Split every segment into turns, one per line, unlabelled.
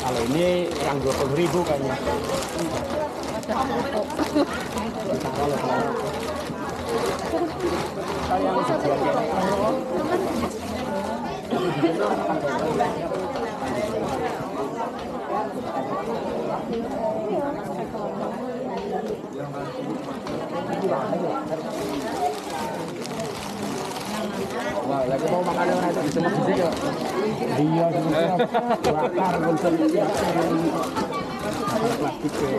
Kalau ini yang 20.000 kayaknya.
Wah, lagi mau makan yang itu disebut di sini.
Iya, bakar konsen plastik ya.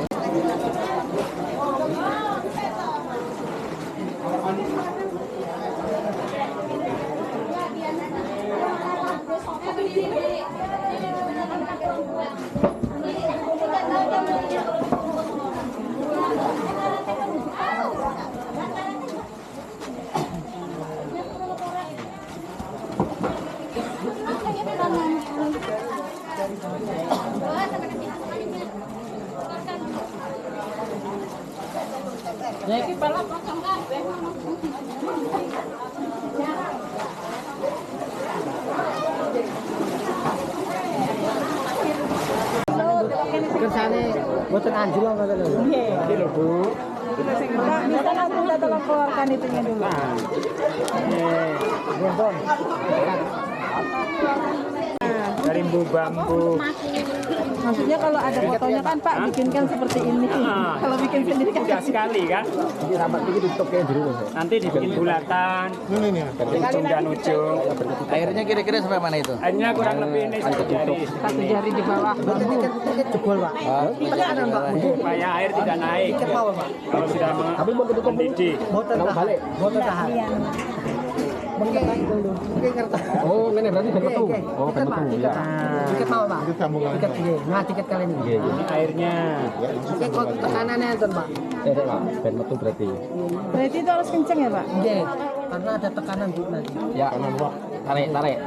Ya iki balap macam kabeh.
Kersane boten anjlok ngoten lho.
Nggih.
Ini loh, Bu.
Pak, bisa langsung kita tolong keluarkan itunya dulu.
Nonton.
Dari bambu.
Maksudnya kalau ada fotonya kan Pak bikinkan seperti ini. Kalau bikin sendiri kan
Mudah sekali kan?
Iki rapat iki ditutup kayak jero.
Nanti dibikin bulatan. Ini ujung dan ujung.
Airnya kira-kira sampai mana itu?
Airnya kurang lebih ini 1 jari.
1 jari di bawah.
Tiket jebol, Pak. Tekanan, Pak.
Supaya air tidak naik. Kalau sudah mendidih.
Boten balik. Boten tahan. Oh, ini berarti dapat metu. Oh, dapat metu ya. Tiket mau, Pak. Tiket nggih. Nah, tiket kali ini.
Ini airnya.
Oke, kok tekanannya enten, Pak. Pak. Ben metu berarti.
Berarti itu harus kenceng ya Pak?
Nggih. Karena ada tekanan Bu nanti. Ya, tarik, tarik.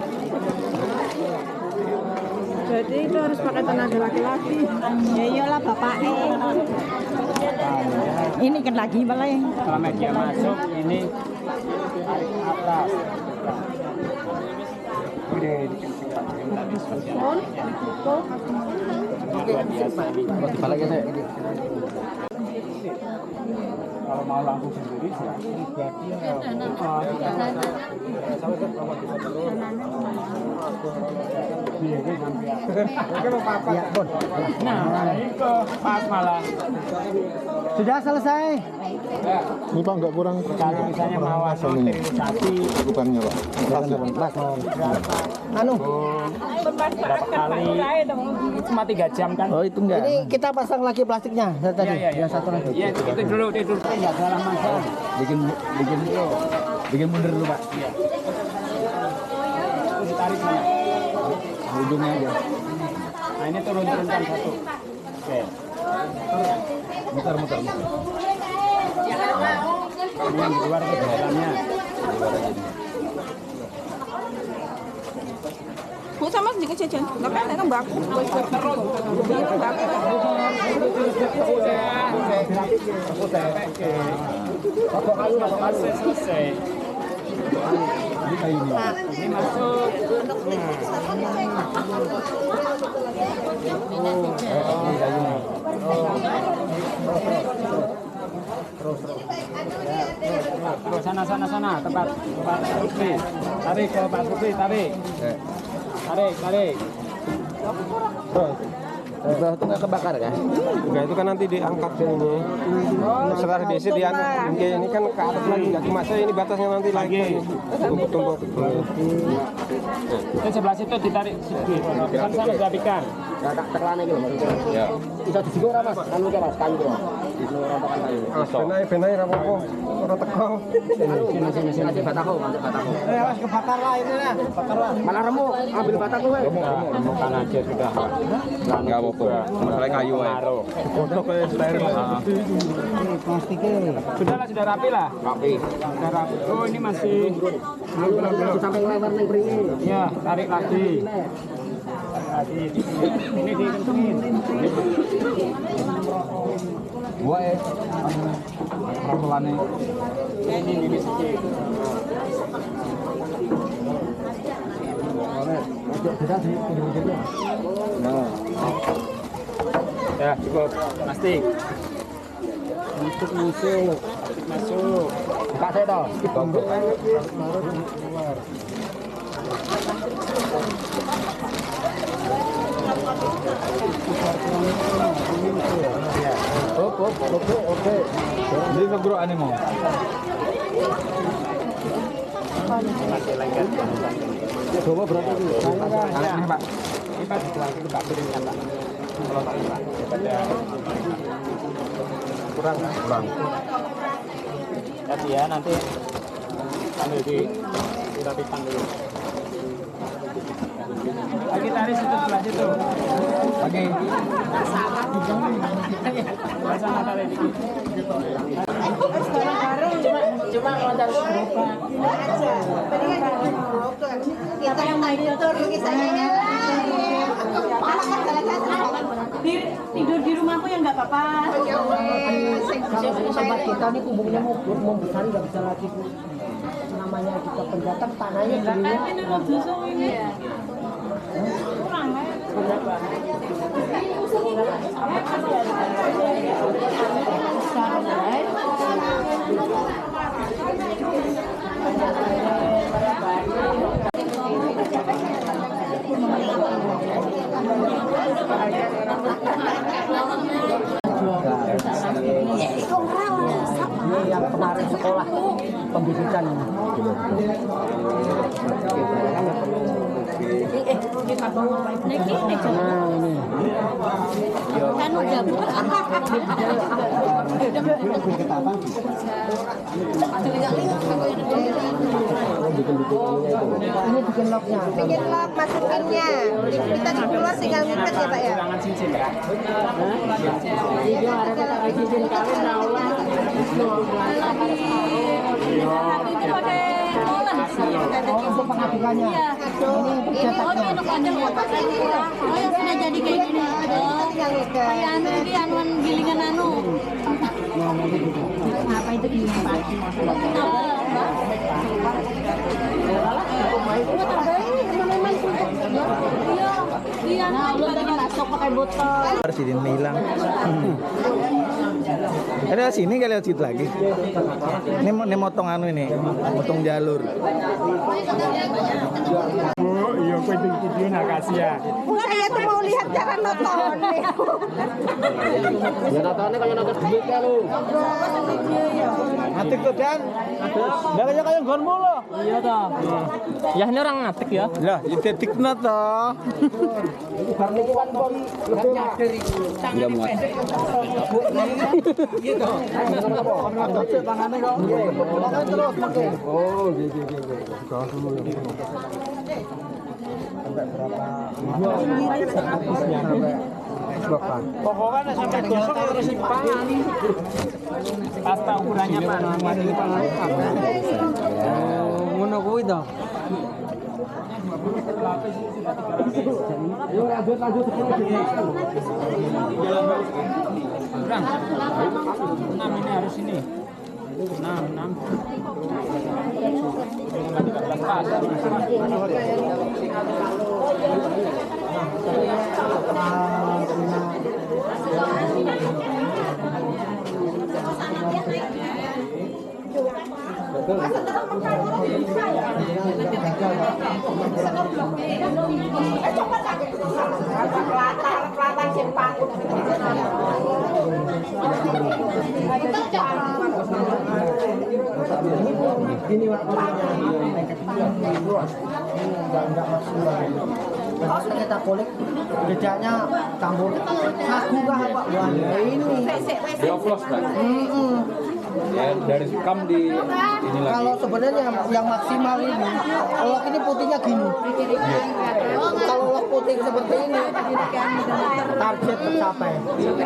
Jadi itu harus pakai tenaga laki-laki. Ya iyalah bapaknya. Ini kan lagi malah.
Kalau media masuk ini tarik ke atas. Udah
Oke, balik ya, saya.
kalau mau langsung sendiri nah itu pas malah
Sudah selesai.
Ini Pak nggak kurang
kalau misalnya mau sterilisasi
bukannya Pak.
Mas, anu.
berapa kali cuma 3 jam kan.
Oh, itu enggak. Ini kita pasang lagi plastiknya dari tadi. Yang satu lagi.
Iya, itu dulu enggak salah masalah.
Bikin mundur dulu, Pak.
Iya. Ditarik mana?
Ujungnya aja.
Nah, ini turunkan satu. Oke.
Muter.
Ini yang di luar itu dalamnya.
Bu sama sedikit jajan. Enggak kan enak baku.
Selesai. Ini masuk. Terus sana tempat Supri. Tarik ke Pak Supri, tarik. Tarik.
Di bawah itu nggak kebakar kan?
Enggak, itu kan nanti diangkat ke ini. Setelah diisi dia ini kan ke atas lagi, nggak cuma saya ini batasnya nanti lagi. Tumpuk.
Itu sebelah situ ditarik sedikit. Kan sana sudah pikan.
Kakak teklane gitu maksudnya. Ya. Bisa disigor ora Mas? Anu ke Mas, kanjo. Di rontokan kayu.
Benai rapopo. Ora teko.
Sini bataku.
Wes kebakar lah ini lah. Bakar lah.
Malah remuk, ambil bataku weh.
Remukan aja sudah.
Enggak apa-apa. Masalah kayu ae. Untuk kayak steril.
Plastiknya.
Sudah rapi lah.
Rapi.
Sudah rapi. Oh, ini masih
Belum sampai lebar ning bringi.
ya, tarik lagi. Ini dikencengin.
Wae.
persoalannya. Ini sedikit. Nah. Ya, cukup. Plastik. Untuk masuk. Masuk. Buka saya dong. Oke. Jadi ngebro ane mau. Coba berapa dulu? Ini Pak. Ini Pak kita piringkan Pak. Kalau Pak kurang. Hati ya nanti sambil dirapikan dulu. Lagi tarik situ sebelah situ. Lagi. Sama tarik dikit. Cuma ngantar gerobak.
Kita yang naik motor kisahnya tidur di rumahku ya nggak apa-apa.
Kalau tempat kita nih kubunya mau besar nggak bisa lagi Bu. Namanya kita pendatang tanahnya dulunya.
Ini ya.
Ini yang kemarin sekolah pembibitan ini. Nah ini.
Kan udah bukan.
Ini bikin locknya.
Bikin lock masukinnya. Kita keluar tinggal ngepet ya Pak ya.
Jangan cincin ya.
Iya, ada cincin kawin daulah.
Itu pakai molen.
Untuk pengadukannya.
Ini untuk ada kotak ini. Oh yang sudah jadi kayak gini. Oh, kayak anu ini anuan gilingan anu. Apa itu gilingan Pak? Iya, belum tadi masuk pakai botol.
Presiden hilang. Ada sini kali lewat situ lagi. Ini motong anu ini, motong jalur.
Oh, iya aku itu video nak kasih ya.
Saya tuh mau lihat cara nonton.
Ya nontonnya kayak nonton duit ya lu.
Ngatik tuh Dan. Lah kayak gonmu lo.
Iya toh. Ya ini orang ngatik ya.
Lah, ya detikna toh.
Enggak muat. Iya toh. Tangannya kok. Tangan terus pakai. Oh, gitu. Sampai berapa?
Pokoknya sampai gosong terus dipangan. Pasta ukurannya Pak.
Ngono kuwi to. Ayo lanjut.
Kurang. 6 ini harus ini. 6.
Ini warnanya enggak maksimal. Kalau kita kulik bedanya campur sagu kah apa? Wah, ini.
Dioplos kan? Ya, dari sekam di inilah.
Kalau sebenarnya yang maksimal ini, log ini putihnya gini. Kalau log putih seperti ini, target tercapai.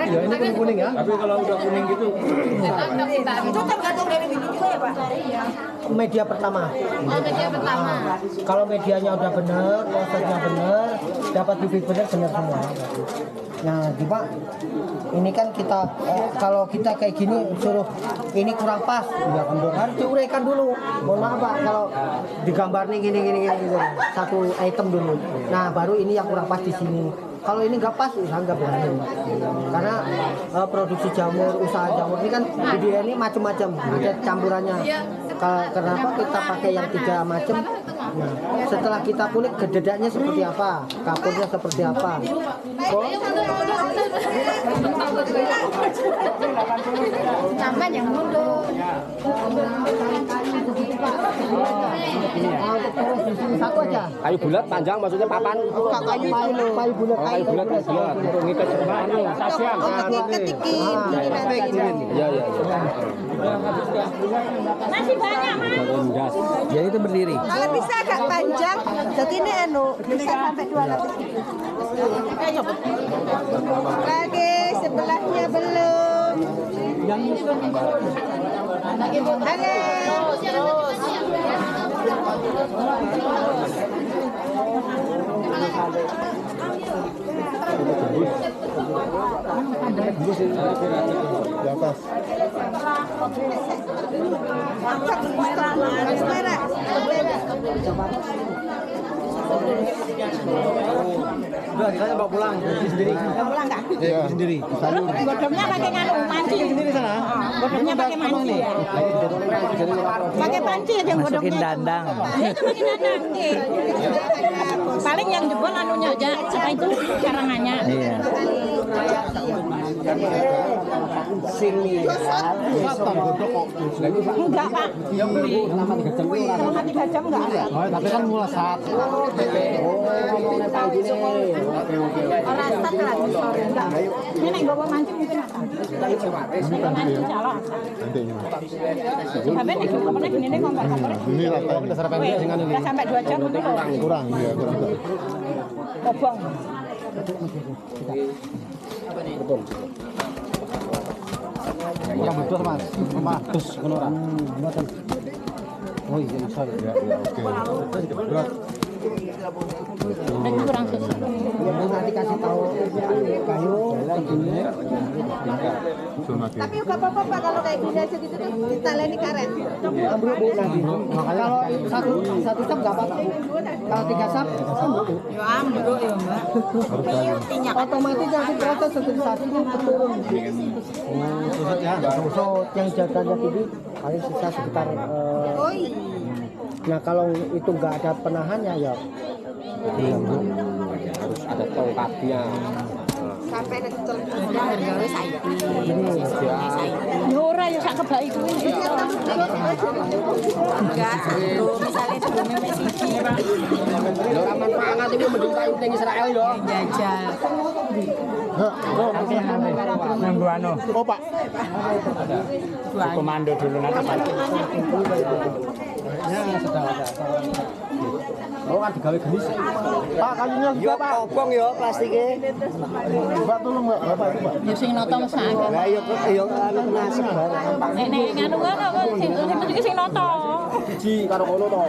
Ya ini kuning ya.
Tapi kalau udah kuning gitu,
Itu tergantung dari bini juga ya Pak?
Media pertama.
Oh, media pertama.
Kalau medianya udah bener, prosesnya bener, dapat bibit bener semua. Nah, Pak, ini kan kita kalau kita kayak gini suruh ini kurang pas, ya harus diuraikan dulu. Mohon maaf Pak, kalau digambar nih gini gitu, satu item dulu. Nah, baru ini yang kurang pas di sini. Kalau ini nggak pas, usaha nggak berani. Karena produksi jamur, usaha jamur ini kan dia ini macam-macam, ada campurannya. Kenapa kita pakai yang 3 macam? Nah, setelah kita kulik gededaknya seperti apa, kapurnya seperti apa.
Tambah yang mundur.
Satu aja.
Kayu bulat panjang maksudnya papan.
Kayu bulat.
Kayu bulat untuk ngikat stasiun. Iya.
Masih banyak, Mas.
Jadi itu berdiri.
Kalau bisa agak panjang, jadi ini bisa sampai 200 kilo. Lagi sebelahnya belum.
Udah, kita bawa pulang. Sendiri.
Pulang nggak?
Iya. Sendiri.
Godongnya pakai panci.
Sendiri sana.
Godongnya pakai panci ya. Pakai panci aja godongnya.
Masukin dandang.
Itu pakai dandang. Paling yang jebol anunya aja, apa itu carangannya.
Iya.
Enggak Pak. Selama 3 jam enggak ada.
Tapi kan mulai saat.
Orang start lagi sore. Enggak. Ini nek bawa mancing mungkin apa? Mancing calon. Sampai nek kamarnya gini nih kompor-kompornya.
Ini rata dasar pendek sing ini.
Udah sampai 2 jam itu loh.
Kurang.
Kobong.
Yang betul Mas. Matus ngono ora. Oh iya, sorry. Ya, oke. Berat.
Kurang susu.
Nanti kasih tahu kayu begini.
Tapi enggak apa-apa Pak kalau kayak gini aja gitu tuh ditaleni karet.
Ambruk Bu nanti. Kalau satu sap nggak apa-apa. Kalau 3 sap ambruk.
Ya ambruk ya Mbak.
Otomatis nanti proses sterilisasinya turun.
Susut ya.
Susut yang jaganya tinggi paling sisa sekitar. Nah kalau itu nggak ada penahannya ya.
Harus ada tongkatnya.
Sampai nek gawe saiki. Ya ora ya sak kebak iku. Enggak, misalnya sebelumnya mek siji.
Lho ora manfaat iki mending kayu ning Israel yo.
Jajal.
Nunggu anu.
Oh, Pak.
Komando dulu nanti balik.
Ya, sudah ada.
Oh kan digawe genis.
Pak, kayunya juga, Pak.
Obong ya plastiknya.
Pak, tolong Mbak. Bapak itu, Pak.
Ya sing noto mesake.
Lah yo anu nasib bareng.
Nek nganu apa sing noto.
Biji karo kono to.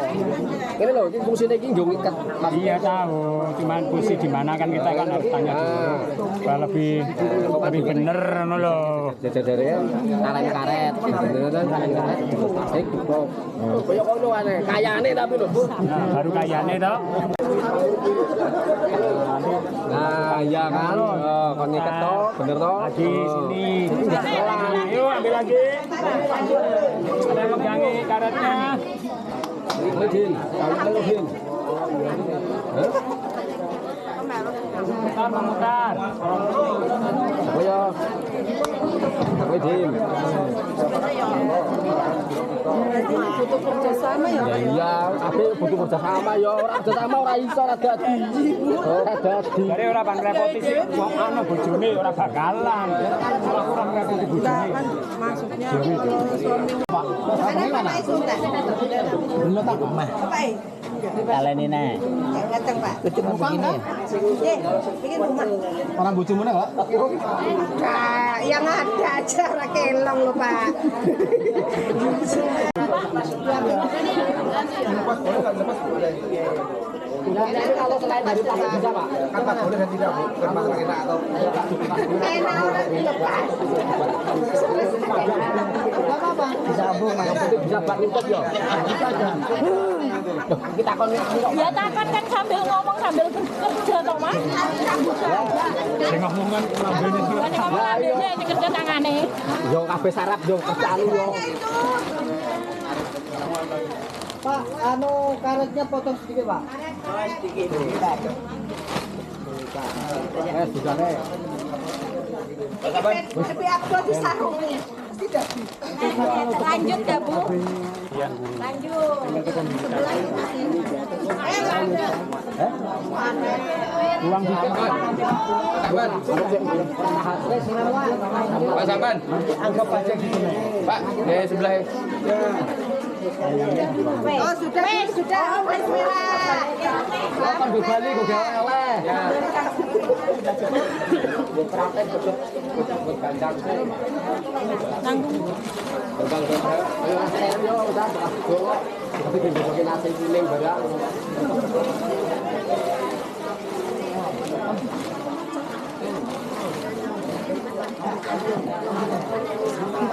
Ini lho, iki fungsine iki yo ngiket.
Iya tahu, cuman posisi di mana kan kita kan harus tanya dulu. Supaya lebih bener ngono lho.
Jajare kaleng karet. Beneran kaleng karet. Plastik kok. Kaya kono ae. Kayane tapi lho, Bu.
Nah, baru kayane toh.
Nah, iya kan. Oh, kon ngiket to, bener to?
Lagi sini. Yuk ambil lagi. Ada yang megangi karetnya.
Medin, Medin.
Memutar.
Apa ya? Medin.
Butuh kerjasama ya.
Ya iya, ape butuh kerjasama ya. Ora kerjasama ora iso ora dadi. Ora dadi.
Dari ora pan repoti sih, wong ana bojone ora bakalan. Ora kurang repoti bojone.
Maksudnya suami mana Sultan?
Bener tak, Mah?
Kalian ini datang Pak.
Cuma begini.
Bikin rumah.
Orang bojo mana, Pak?
Nah, yang ada aja rakelong loh Pak.
Tapi kalau selain dari pasar bisa Pak?
Kan Pak boleh dan tidak Bu. Kan Pak enak atau
Enggak apa-apa. Bisa abung, Mas.
Bisa buat nutup ya.
Bisa aja.
Kita kon
Ya takon kan sambil ngomong sambil kerja toh Mas.
Sing ngomongan lambene
Kan ngomong ambilnya ini kerja tangane.
yo kabeh sarap yo kerjaan yo.
Pak, anu karetnya potong sedikit, Pak.
Budane.
Tapi aku di sarung. Lanjut ya Bu. Lanjut. Lanjut.
uang dikit Pak. Saban. Pak Saban.
Anggap aja gitu.
Pak, di sebelah.
Oh sudah. Sudah. Bismillah.
Kon di Bali kok gawe oleh. Ya. Praktek kok gandang.
Tanggung.
Bang ayo rasane yo udah go. Tapi dibikin nasi kuning barang.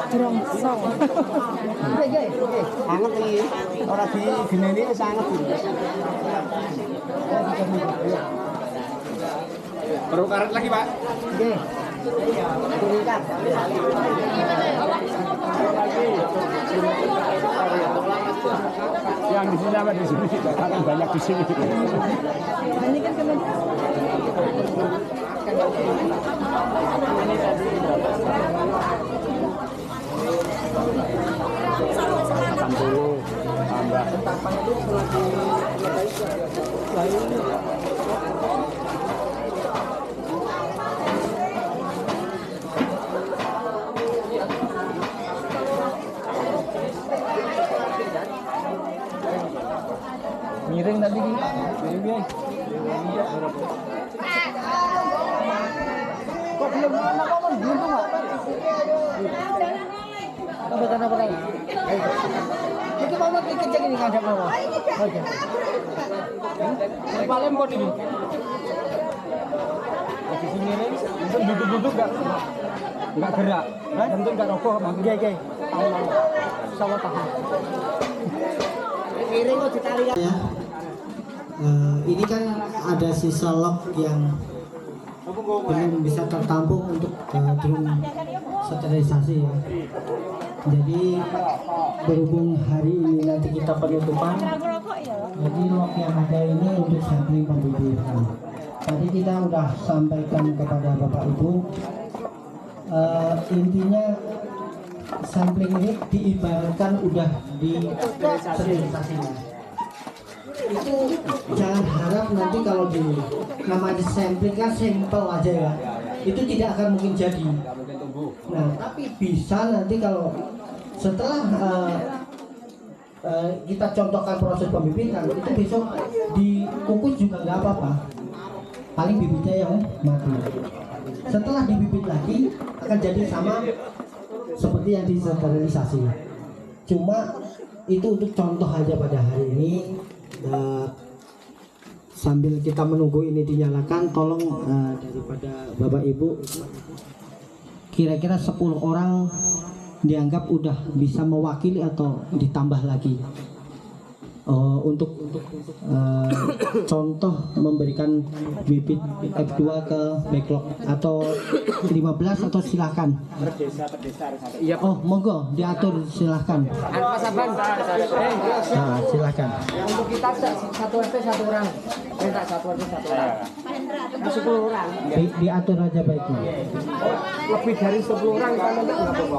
Drongsong.
Anget iki. Ora di geneni wis anget iki.
Perlu karet lagi Pak.
Nggih. Tingkat.
Yang di sini apa di sini? Karena banyak di sini.
Ini kan
Miring tadi iki. Miring. Kok belum anak kok buntu, Pak? Apa lagi? Iki mau dikecek ini ngadep mau. Oke.
Paling pun ini.
Posisi miring, itu duduk-duduk enggak gerak. Tentu enggak roboh maksudnya.
Oke. Sama paham. Miring kok ditali ya. Ini kan ada sisa lock yang belum bisa tertampung untuk drum sterilisasi ya. Jadi berhubung hari ini nanti kita penutupan, jadi lock yang ada ini untuk sampling pembibitan. Tadi kita udah sampaikan kepada Bapak Ibu, intinya sampling ini diibaratkan udah di sterilisasinya. Itu jangan harap nanti kalau di namanya sampling kan simple aja ya, itu tidak akan mungkin jadi. Nah tapi bisa nanti kalau setelah kita contohkan proses pembibitan, itu besok dikukus juga nggak apa-apa, paling bibitnya yang mati. Setelah dibibit lagi akan jadi sama seperti yang disterilisasi. Cuma itu untuk contoh aja pada hari ini. Sambil kita menunggu ini dinyalakan, tolong daripada Bapak Ibu, kira-kira 10 orang dianggap udah bisa mewakili atau ditambah lagi untuk contoh memberikan bibit F2 ke backlog atau 15 atau silahkan.
Iya.
Oh monggo diatur silahkan.
Pak Saban.
Nah, silahkan.
Untuk kita satu RT satu orang. Minta satu RT satu orang. 10 orang.
Diatur aja baiknya.
Lebih dari 10 orang kan enggak apa-apa.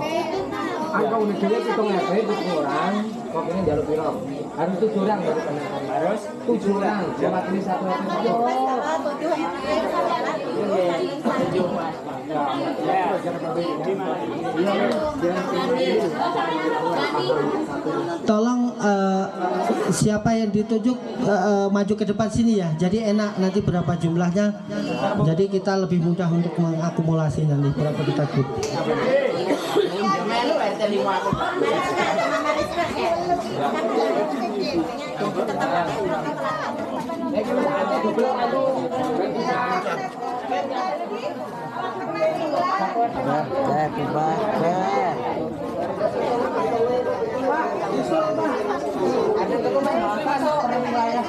Angka unitnya hitung RT 10 orang. Kok ini jalur piro? Harus 7 orang baru kena. Harus 7 orang. Buat ini satu RT.
Tolong siapa yang ditunjuk maju ke depan sini ya. Jadi enak nanti berapa jumlahnya. Jadi kita lebih mudah untuk mengakumulasi nanti berapa kita grup.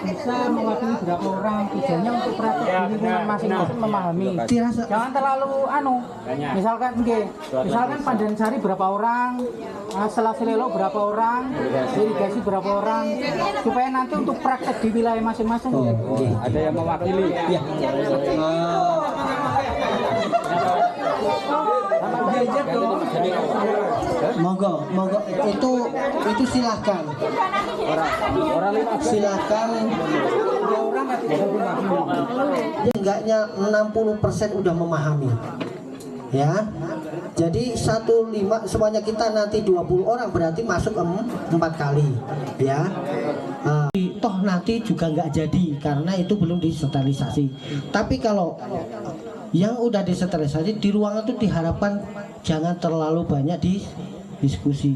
Bisa mewakili berapa orang, tujuannya untuk praktek di lingkungan masing-masing memahami. Jangan terlalu misalkan Pandansari berapa orang, Selasilelo berapa orang, irigasi berapa orang, supaya nanti untuk praktek di wilayah masing-masing.
Ada yang mewakili. Iya.
Monggo itu silahkan. Silahkan. Enggaknya 60% udah memahami. Ya. Jadi 15 semuanya kita nanti 20 orang berarti masuk 4 kali. Ya. Toh nanti juga nggak jadi karena itu belum disterilisasi. Tapi kalau yang udah disterilisasi di ruangan itu diharapkan jangan terlalu banyak diskusi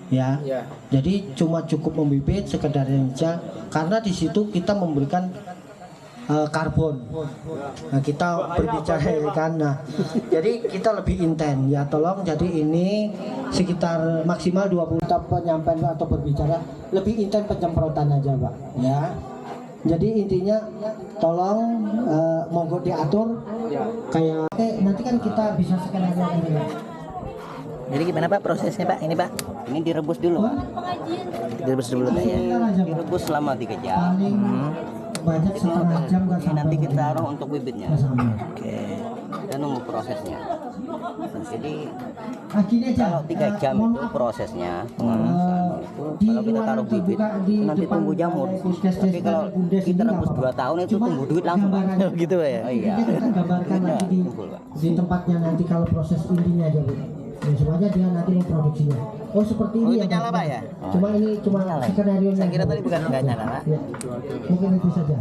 ya. Jadi cuma cukup membibit sekedar aja karena di situ kita memberikan karbon. Nah, kita berbicara kan. Nah, jadi kita lebih intens ya, tolong. Jadi ini sekitar maksimal 20 penyampaian atau berbicara lebih intens penyemprotan aja, Pak. Ya. Jadi intinya tolong monggo diatur kayak nanti kan kita bisa skenario ini.
Jadi gimana Pak prosesnya Pak? Ini Pak?
Ini direbus dulu Pak.
Direbus dulu Pak ya.
Direbus selama 3 jam.
Banyak setengah jam nggak sampai.
Nanti kita taruh untuk bibitnya.
Oke.
Kita nunggu prosesnya. Jadi
Gini aja,
kalau 3 jam itu prosesnya kalau kita taruh bibit nanti tunggu jamur. Tapi kalau kita rebus 2 tahun itu tunggu duit langsung Pak.
Gitu Pak ya?
Oh, iya.
Kita gambarkan lagi di tempatnya nanti kalau proses intinya aja Bu. Ya, semuanya dia nanti memproduksinya. Oh seperti ini
itu nyala Pak ya?
Cuma ini cuma skenario.
Saya kira tadi bukan nggak nyala Pak.
Ya. Mungkin itu saja.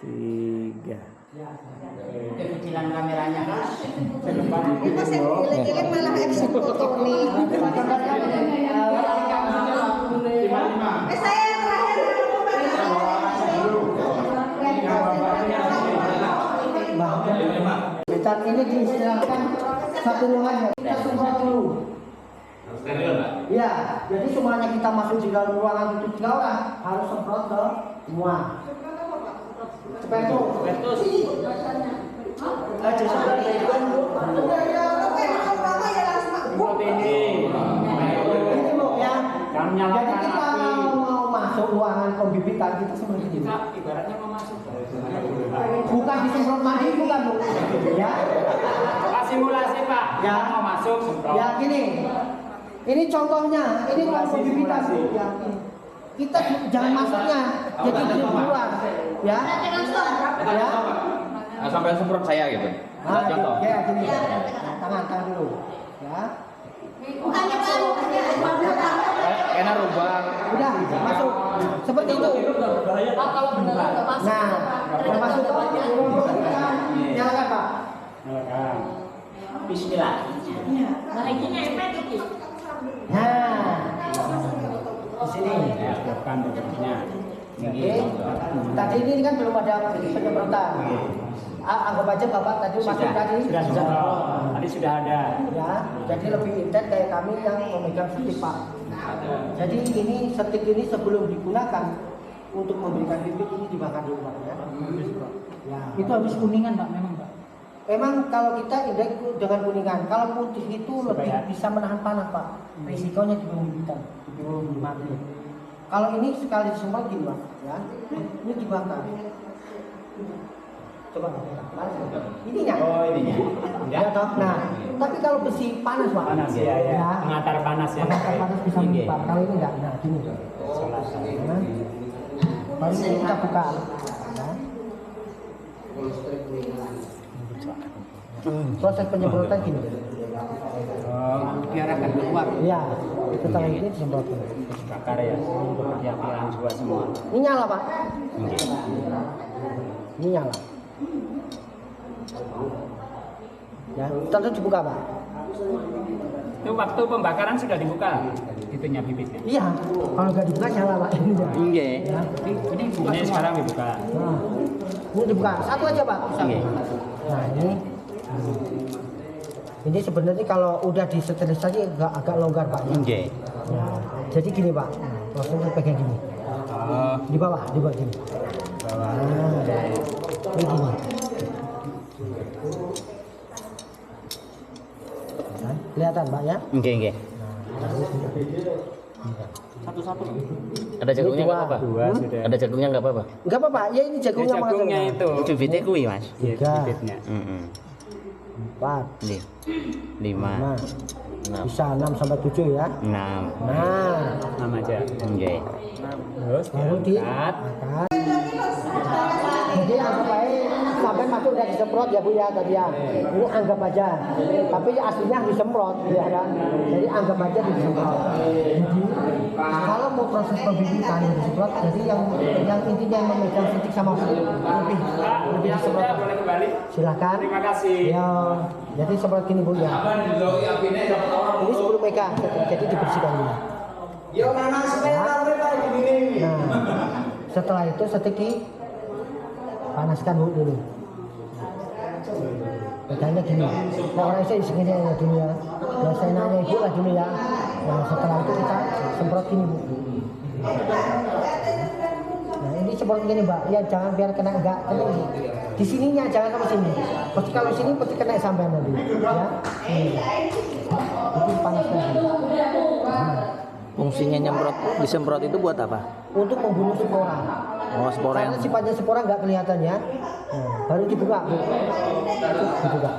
3.
Kecilan kameranya.
malah eksekutor nih. Saya terakhir.
Saat ini diistilahkan satu ruangan kita semua dulu. Ya, jadi semuanya kita masuk di dalam ruangan itu 3 orang harus semprot ke semua. Sepetus. Aja seperti itu. Ini loh ya. Jadi kita mau masuk ruangan pembibitan kita seperti ini.
Ibaratnya mau masuk.
Bukan disemprot mandi, bukan Bu. Ya.
Simulasi Pak.
Ya.
Mau masuk semprot.
Ya gini. Ini contohnya, ini kalau pembibitan Bu. Ya. Kita jangan masuknya, jadi di luar. Ya. Ya.
Nah, sampai semprot saya gitu. Contoh.
Ya, gini. Tangan dulu. Ya.
Enak rubah.
Udah masuk. Seperti itu. Nah, udah masuk. Nyalakan Pak.
Bismillah.
Nah, di sini.
Siapkan bibitnya.
Oke. Tadi ini kan belum ada penyemprotan. Anggap aja Bapak tadi masuk tadi.
Tadi sudah ada.
Ya, jadi lebih intens kayak kami yang memegang stik Pak. Jadi ini stik ini sebelum digunakan untuk memberikan bibit ini dibakar dulu Pak ya. Ya.
Itu habis kuningan Pak memang Pak.
Emang kalau kita indeks dengan kuningan, kalau putih itu lebih bisa menahan panas Pak. Risikonya di pembibitan, di mati. Kalau ini sekali disemprot gini Pak, ya. Ini dibakar. Coba ininya.
Oh ininya.
Ya toh. Nah, tapi kalau besi panas Pak.
Panas ya. Mengantar panas ya.
Mengantar panas bisa menyebar. Kalau ini enggak. Nah, gini. Nah, baru kita buka. Nah. Proses penyemprotan gini.
Diarahkan keluar.
Iya. Setelah ini disemprotkan.
Bakar ya. Api-apian juga semua.
Ini nyala Pak. Ini nyala. Ya, tentu dibuka Pak.
Itu waktu pembakaran sudah dibuka itunya bibitnya.
Iya, kalau nggak dibuka nyala Pak.
Iya.
Ya.
Ini sekarang dibuka.
Nah, ini dibuka. Satu aja Pak.
Iya.
Nah ini sebenarnya kalau udah disterilisasi agak longgar Pak.
Iya.
Nah, jadi gini Pak, prosesnya pegang gini. Di bawah gini. Nah, ini gini. Nah, kelihatan Pak ya?
Oke.
Satu-satu.
Ada jagungnya nggak apa-apa?
Dua sudah.
Ada jagungnya nggak apa-apa?
Enggak apa-apa, ya ini jagungnya
Ini jagungnya
Mas.
itu.
Itu bibitnya kuwi mas.
Tiga.
Bibitnya.
4,
5,
5, bisa 6 sampai 7 ya.
6.
Nah,
6 aja.
Oke.
Terus
baru
diangkat.
Jadi anggap aja sampai masuk udah disemprot ya Bu ya tadi ya. Ini anggap aja. Tapi aslinya disemprot ya kan. Jadi anggap aja disemprot. Jadi kalau mau proses pembibitan disemprot, jadi yang intinya yang memegang titik sama lebih disemprot.
Boleh kembali.
Silakan.
Terima kasih.
Ya, jadi semprot gini Bu ya. Ini 10 mega, jadi dibersihkan dulu. Nah, setelah itu setiki panaskan dulu. Pegangnya gini. Nah, orang saya segini aja dulu ya. Ya saya nanya Ibu lah dulu ya. Nah, setelah itu kita semprot gini Bu. Nah, ini semprot gini Mbak. Ya jangan biar kena enggak kena. Di sininya jangan sama sini. Pasti kalau sini pasti kena sampai nanti. Ya. Itu panaskan dulu.
Fungsinya disemprot itu buat apa?
Untuk membunuh spora.
Oh, spora yang
Karena sifatnya spora nggak kelihatan ya. Nah, baru dibuka Bu. Dibuka.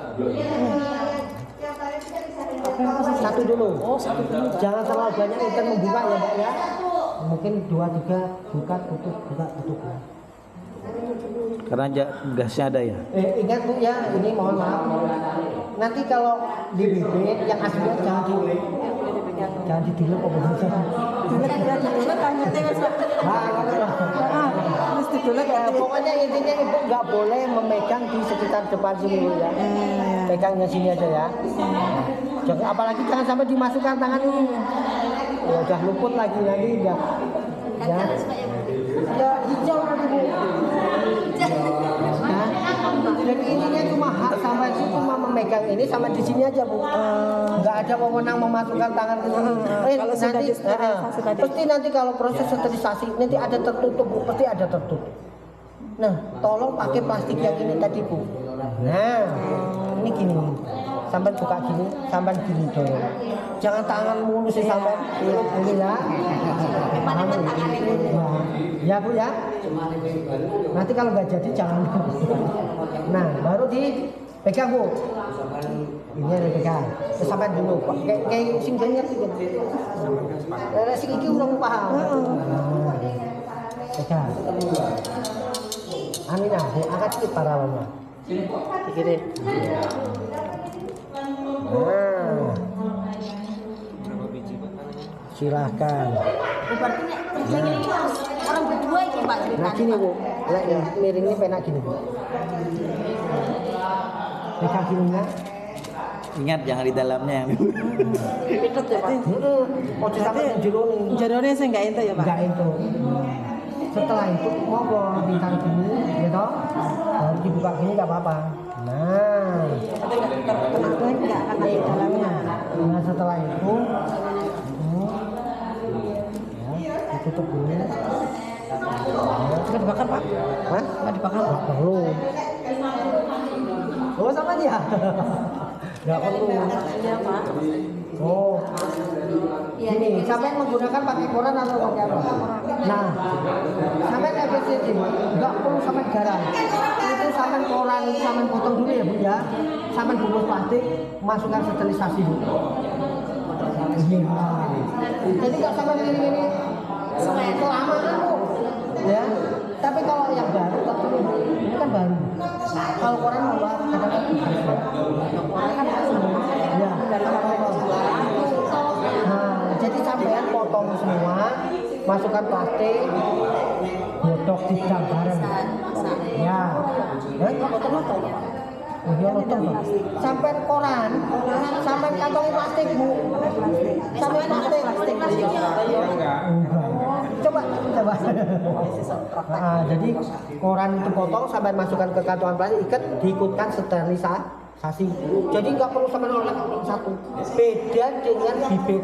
Satu dulu. Jangan terlalu banyak ikan membuka ya Mbak ya. Mungkin 2-3 buka tutup.
karena gasnya ada ya.
Ingat Bu ya, ini mohon maaf. Nanti kalau di bibit yang aslinya jangan didilep apa bisa. Pokoknya intinya Ibu nggak boleh memegang di sekitar depan sini Bu ya. Pegangnya sini aja ya. Jangan, apalagi jangan sampai dimasukkan tangan ini. Ya udah luput lagi nanti ya. Ya. Ya hijau nanti Bu. Jadi intinya cuma hak sampai itu cuma memegang ini sama di sini aja Bu. Nggak ada wewenang memasukkan tangan ke sini.
Kalau sudah disterilisasi tadi.
Pasti nanti kalau proses sterilisasi nanti ada tertutup Bu, pasti ada tertutup. Nah, tolong pakai plastik yang ini tadi Bu. Nah, ini gini. Sampai buka gini, sampai gini dong. Jangan tangan mulus sih sampai ini ya. Ya Bu ya. Nanti kalau nggak jadi jangan. Nah, baru dipegang Bu. Ini ada pegang. Terus sampai dulu. Kayak sing banyak gitu. Sing iki urung paham. Pegang. Aminah, Bu angkat sedikit paralelnya. Kiri. Nah, silahkan.
Berarti yang ini harus orang berdua ini Pak ceritanya.
Nah gini Bu, nah, miring ini penak gini Bu. Pegang gininya.
Ingat jangan di dalamnya yang
Pikut ya Pak.
Oh sampai yang jerone.
Jerone saya nggak itu ya Pak.
Enggak itu. Setelah itu monggo ditaruh gini, gitu. Baru dibuka gini nggak apa-apa. Nah,
Nggak akan di dalamnya.
nah setelah itu, ya, ditutup dulu.
Nggak dibakar Pak?
Hah?
Nggak dibakar.
Nggak perlu. Oh sama dia. Nggak perlu.
Iya Pak.
Oh, ini sampai menggunakan pakai koran atau pakai apa? Nah, sampai efisien, nggak perlu sampai garam. Itu sampai koran, itu sampai potong dulu ya Bu ya. Sampai bungkus plastik, masukkan sterilisasi Bu. Ini, jadi nggak sampai ini kelamaan Bu. Ya, tapi kalau yang baru, ini kan baru. Kalau koran buat kadang-kadang koran kan ya, nah, jadi sampean potong semua, masukkan plastik, godok di dalam bareng. Ya, Ya betul. Sampai koran, sampai kantong plastik Bu. Sampai plastik. Coba. Nah, jadi koran itu potong sampai masukkan ke kantongan plastik, ikat, diikutkan sterilisasi. Jadi nggak perlu sampai oleh satu. Beda dengan bibit.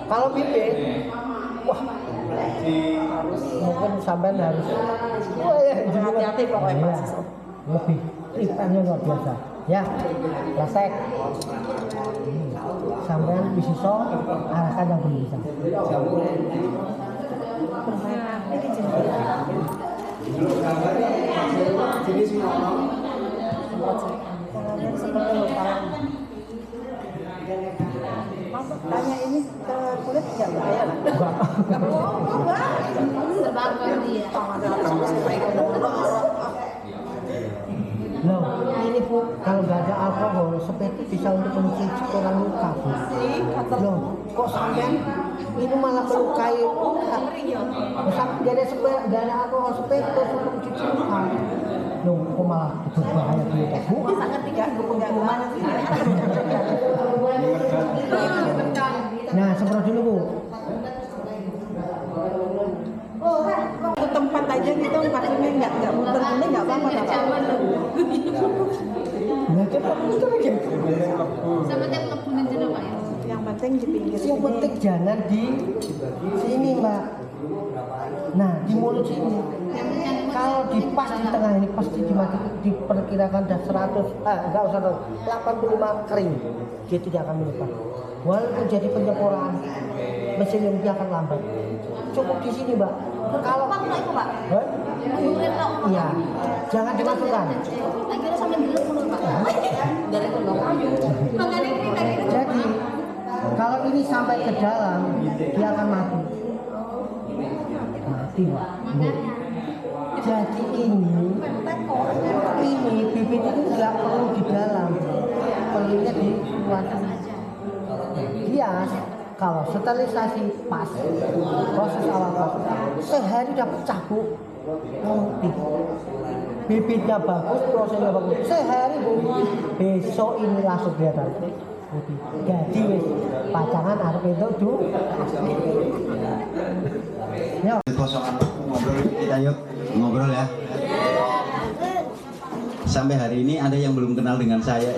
Kalau bibit, wah, mungkin sampai harus hati-hati pokoknya. Lebih ribetnya luar biasa. Ya, plastik. Sampai bisa arahkan yang belum bisa.
Tanya ini ke kulit nggak bahaya lah? Nggak
Terbakar dia.
Loh, ini Bu, kalau nggak ada alkohol, sepeti bisa untuk mencicip orang luka Bu. Loh, kok sampai ini malah melukai luka? Nggak ada alkohol, sepeti terus untuk mencicip luka. Loh, kok malah berbahaya kita Bu? Nah, semprot dulu Bu.
Ke tempat aja gitu, vaksinnya nggak muter ini nggak apa-apa.
Sama tiap lepunin dulu Pak ya.
Yang penting di pinggir.
Yang penting jangan di sini Mbak. Nah, di mulut sini. Kalau di pas di tengah ini pasti diperkirakan dah 85 kering. Dia tidak akan melupa. Walaupun jadi penyemprotan, mesin yang dia akan lambat. Cukup di sini Mbak. Kalau
Pak.
iya, jangan dimasukkan.
Akhirnya sampai dulu menurut Pak. Dari makanya ini
Jadi kalau ini sampai ke dalam, dia akan mati. Mati Pak. Jadi ini bibit itu nggak perlu di dalam, perlunya di luar. Dia kalau sterilisasi pas, proses awal sehari udah pecah Bu, putih. Bibitnya bagus, prosesnya bagus, sehari Bu, besok ini langsung kelihatan putih. Jadi pacangan harus itu dulu. Yuk.
Kosongan ngobrol kita yuk ngobrol ya. Sampai hari ini ada yang belum kenal dengan saya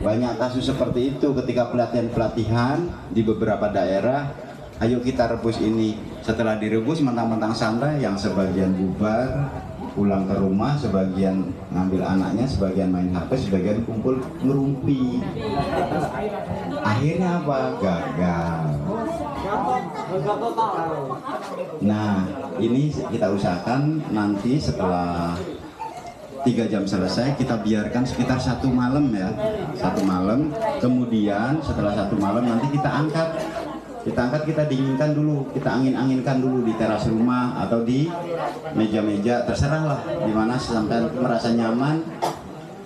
banyak kasus seperti itu ketika pelatihan di beberapa daerah. Ayo kita rebus ini. Setelah direbus mentang-mentang santai, yang sebagian bubar pulang ke rumah, sebagian ngambil anaknya, sebagian main HP, sebagian kumpul ngerumpi. Akhirnya apa? Gagal. Nah, ini kita usahakan nanti setelah 3 jam selesai, kita biarkan sekitar 1 malam ya, 1 malam. Kemudian setelah 1 malam nanti kita angkat, kita dinginkan dulu, kita angin-anginkan dulu di teras rumah atau di meja-meja, terserahlah di mana sampai merasa nyaman.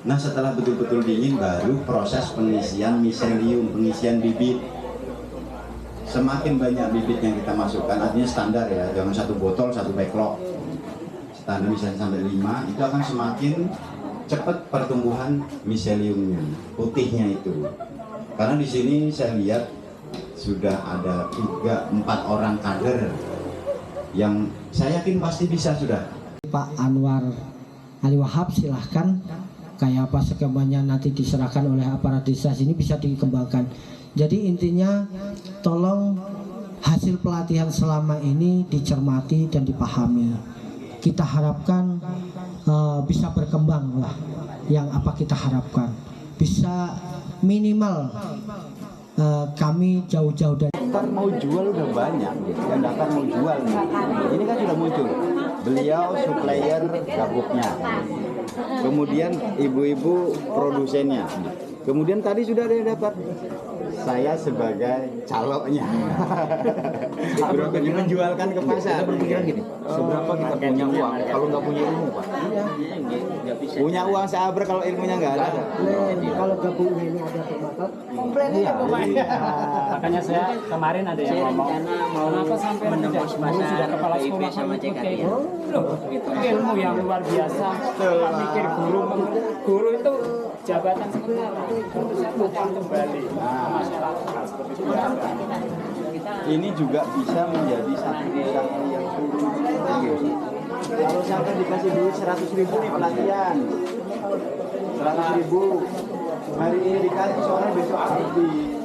Nah, setelah betul-betul dingin baru proses pengisian miselium, pengisian bibit. Semakin banyak bibit yang kita masukkan, artinya standar ya, jangan 1 botol 1 backlog. Standar misalnya sampai 5, itu akan semakin cepat pertumbuhan miseliumnya, putihnya itu. Karena di sini saya lihat sudah ada 3-4 orang kader yang saya yakin pasti bisa sudah.
Pak Anwar Ali Wahab silahkan, kayak apa skemanya nanti diserahkan oleh aparat desa sini bisa dikembangkan. Jadi intinya tolong hasil pelatihan selama ini dicermati dan dipahami. Kita harapkan bisa berkembang lah, yang apa kita harapkan bisa minimal kami jauh-jauh dari
daftar mau jual udah banyak, yang daftar mau jual ini kan sudah muncul. Beliau supplier gabuknya, kemudian ibu-ibu produsennya.
Kemudian tadi sudah ada yang dapat.
Saya sebagai caloknya. Menjualkan ke pasar.
Kita berpikiran gini, seberapa kita punya uang kalau nggak punya ilmu, Pak?
Punya uang seaber kalau ilmunya nggak ada.
Kalau gabung ini ada pembatas, komplain aja pokoknya.
Makanya saya kemarin ada yang ngomong, kenapa sampai menembus masa sudah kepala sekolah sama kayak gitu? Loh, itu ilmu yang luar biasa. Pak mikir guru itu jabatan sementara. Untuk saya bukan kembali masyarakat seperti itu.
Ini juga bisa menjadi satu usaha yang kalau sampai dikasih duit 100.000 nih pelatihan 100.000 hari ini dikasih sore besok habis.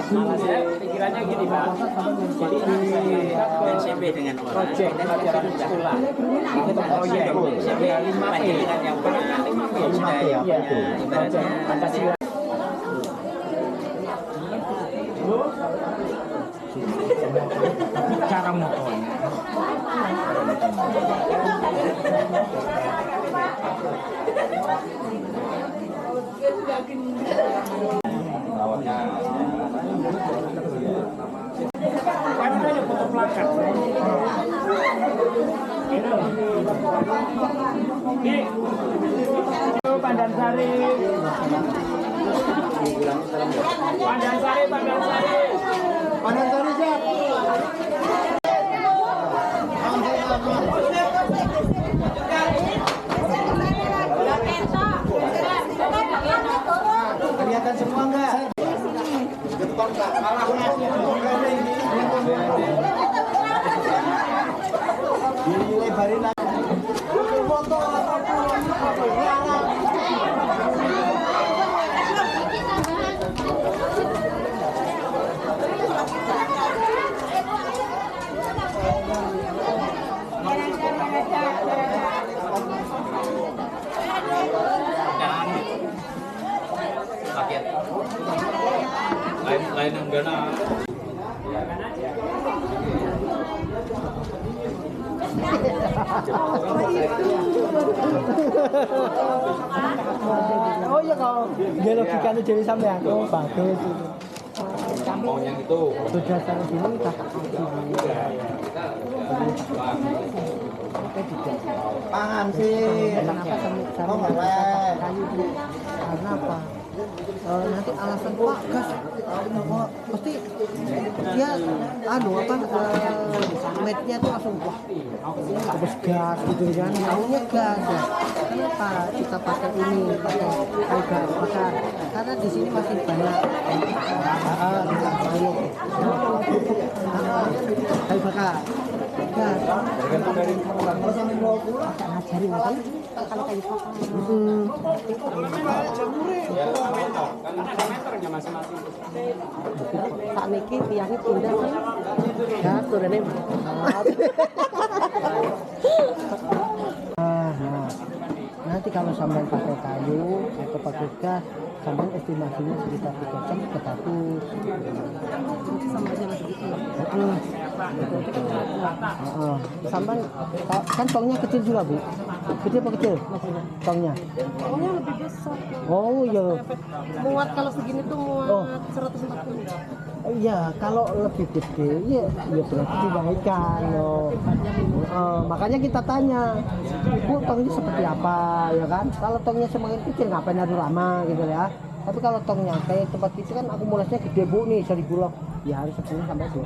Malah saya pikirannya gini Pak, jadi SMP dengan orang pelajaran sekolah itu proyek SMP 5P yang pernah 5P sudah ya ibaratnya Pancasila. Cara motornya kan ada foto plakat ini Pandansari siap.
Kelihatan semua enggak? Depan Pak, kalah dilebarin lagi.
Lain enggak nah.
Oh iya, kalau dia logikanya jadi sampean, oh bagus itu.
Kampung yang itu
Sudah sana sini kita
Paham sih.
kenapa sama kayu itu? Karena apa? Nanti alasan Pak gas pasti dia matnya tuh langsung terus gas gitu kan, maunya gas ya. Kenapa kita pakai ini, pakai kayu bakar? Karena di sini masih banyak kayu bakar gas. Ngajarin apa? Kalau kayu bakar. Saat ini tiangnya pindah kan? Ya, turunnya mantap. Nanti kalau sampai pakai kayu atau pakai gas, sampai estimasinya sekitar 3 jam ke bagus. Sampai segitu. Sampai kan tongnya kecil juga Bu. Kecil apa kecil? Tongnya?
Tongnya lebih besar.
Oh iya.
Muat kalau segini tuh muat 140.
Iya, kalau lebih gede, ya berarti dinaikkan loh. Makanya kita tanya, Ibu tongnya seperti apa, ya kan? Kalau tongnya semakin kecil ngapain harus lama gitu ya? Tapi kalau tongnya kayak tempat kita kan akumulasinya gede Bu nih, 1000 lok, ya harus 10 sampai 20.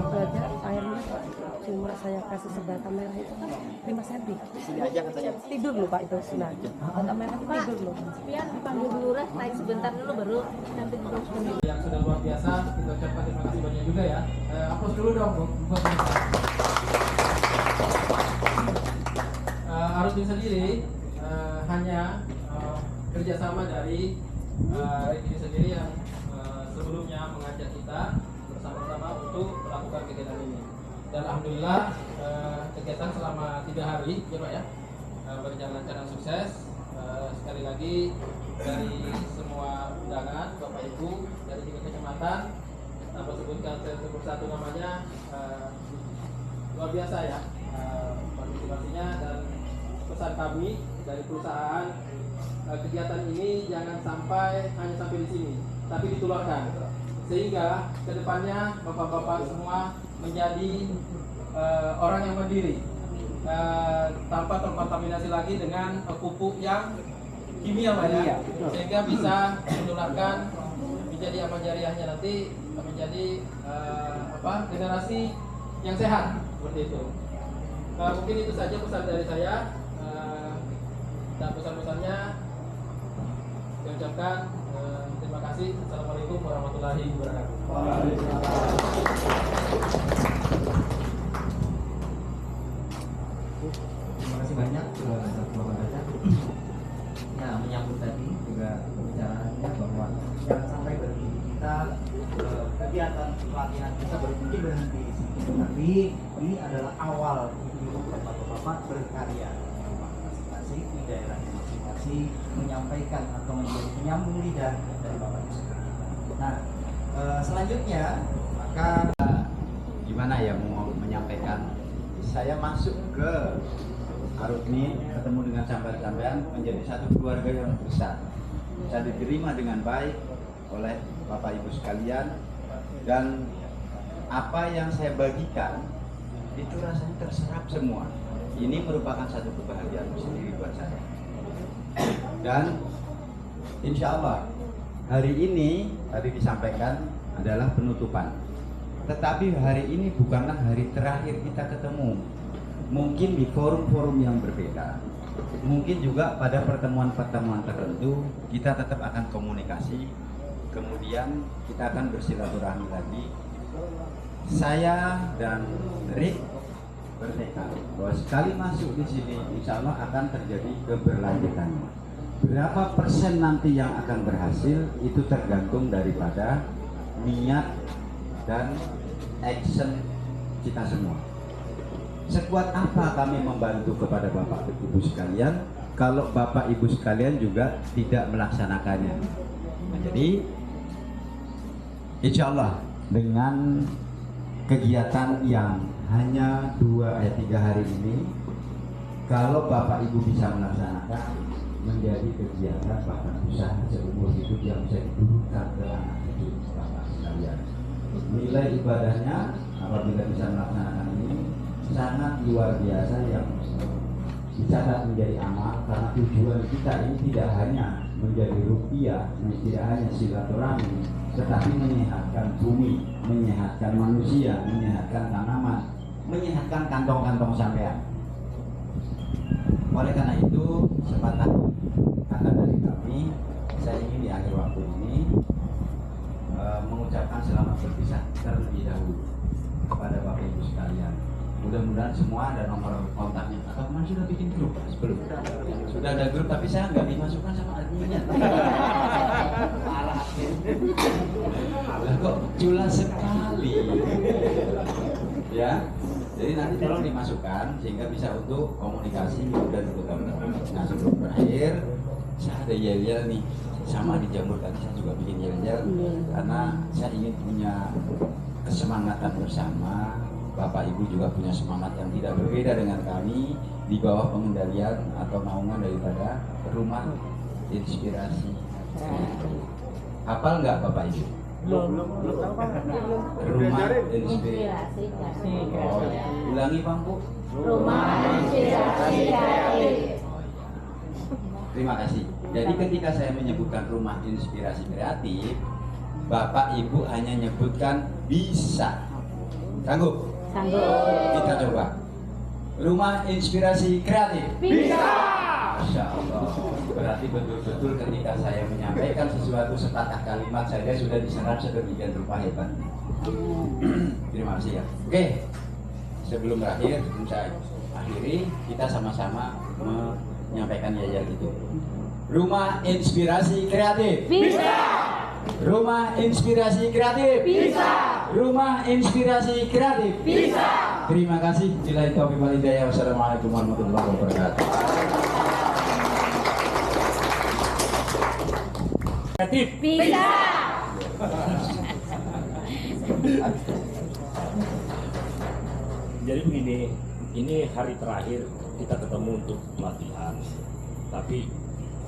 Belajar airnya cuma saya kasih sebatang merah itu kan 5 cm. Tidur loh Pak itu sudah. Sebatang merah itu tidur loh.
Biar dipanggil dulu Res, naik sebentar dulu baru nanti terus.
Yang sudah luar biasa, kita ucapkan terima kasih banyak juga ya. Aplaus dulu dong buat Arusbin sendiri hanya kerjasama dari Regini sendiri yang sebelumnya mengajak kita bersama-sama untuk melakukan kegiatan ini. Dan alhamdulillah kegiatan selama 3 hari ya Pak ya, berjalan lancar dan sukses. Sekali lagi dari semua undangan Bapak Ibu dari 3 kecamatan, tanpa sebutkan satu namanya, luar biasa ya partisipasinya. Dan pesan kami dari perusahaan
kegiatan ini jangan sampai hanya sampai di sini, tapi ditularkan, sehingga kedepannya bapak-bapak semua menjadi orang yang mandiri, tanpa terkontaminasi lagi dengan pupuk yang kimia, Pak, ya, sehingga bisa menularkan, menjadi amal jariahnya nanti menjadi generasi yang sehat seperti itu. Mungkin itu saja pesan dari saya, dan pesan-pesannya saya ucapkan terima kasih. Assalamualaikum warahmatullahi wabarakatuh.
Terima kasih banyak Bapak Kaca. Ya, menyambut tadi juga pembicaraannya bahwa jangan sampai berhenti kita kegiatan pelatihan kita berhenti di sini, tapi ini adalah awal untuk bapak-bapak berkarya masing-masing di daerahnya masing-masing, menyampaikan atau menjadi penyambung lidah dari bapak itu sendiri. Nah, selanjutnya maka
gimana ya mau menyampaikan, saya masuk ke Arutni, ketemu dengan sampean-sampean, menjadi satu keluarga yang besar. Saya diterima dengan baik oleh Bapak Ibu sekalian, dan apa yang saya bagikan itu rasanya terserap semua. Ini merupakan satu kebahagiaan sendiri buat saya. Dan insya Allah hari ini tadi disampaikan adalah penutupan. Tetapi hari ini bukanlah hari terakhir kita ketemu. Mungkin di forum-forum yang berbeda, mungkin juga pada pertemuan-pertemuan tertentu kita tetap akan komunikasi, kemudian kita akan bersilaturahmi lagi. Saya dan Rick bertekad bahwa sekali masuk di sini insya Allah akan terjadi keberlanjutannya. Berapa persen nanti yang akan berhasil itu tergantung daripada niat dan action kita semua. Sekuat apa kami membantu kepada Bapak Ibu sekalian kalau Bapak Ibu sekalian juga tidak melaksanakannya. Nah, jadi insya Allah dengan kegiatan yang hanya 2-3 hari ini, kalau Bapak Ibu bisa melaksanakan, menjadi kegiatan bahkan usaha seumur hidup yang bisa diberikan ke anak cucu Bapak sekalian. Nilai ibadahnya apabila bisa melaksanakan ini sangat luar biasa, yang dicatat menjadi amal, karena tujuan kita ini tidak hanya menjadi rupiah, tidak hanya silaturahmi, tetapi menyehatkan bumi, menyehatkan manusia, menyehatkan tanaman, menyehatkan kantong-kantong sampean. Oleh karena itu, sepatah kata dari kami, saya ingin di akhir waktu ini mengucapkan selamat berpisah terlebih dahulu kepada Bapak Ibu sekalian. Mudah-mudahan semua ada nomor kontaknya. Atau kemarin sudah bikin grup? Belum. Sudah ada grup, tapi saya nggak dimasukkan sama adminnya. Parah. Lah kok jelas sekali. Ya. Jadi nanti tolong dimasukkan sehingga bisa untuk komunikasi dan untuk teman-teman. Nah, sebelum berakhir, saya ada yel-yel nih. Sama di Jamur tadi saya juga bikin yel-yel karena saya ingin punya kesemangatan bersama. Bapak Ibu juga punya semangat yang tidak berbeda dengan kami di bawah pengendalian atau naungan daripada Rumah Inspirasi. Hafal nggak Bapak Ibu? Belum. Rumah Inspirasi. Oh, ulangi Bang Bu. Rumah Inspirasi. Terima kasih. Jadi ketika saya menyebutkan Rumah Inspirasi Kreatif, Bapak Ibu hanya nyebutkan bisa. Sanggup? Sanggup. Kita coba. Rumah Inspirasi Kreatif. Bisa. Masya Allah. Berarti betul-betul ketika saya menyampaikan sesuatu sepatah kalimat saja sudah diserap sedemikian rupa hebat. Terima kasih ya. Oke. Sebelum berakhir, saya akhiri, kita sama-sama menyampaikan yel-yel itu. Rumah Inspirasi Kreatif. Bisa. Rumah Inspirasi Kreatif. Bisa. Rumah Inspirasi Kreatif. Bisa. Terima kasih. Billahi taufiq wal hidayah. Wassalamualaikum warahmatullahi wabarakatuh.
Kreatif. Bisa.
Jadi begini, ini hari terakhir kita ketemu untuk pelatihan. Tapi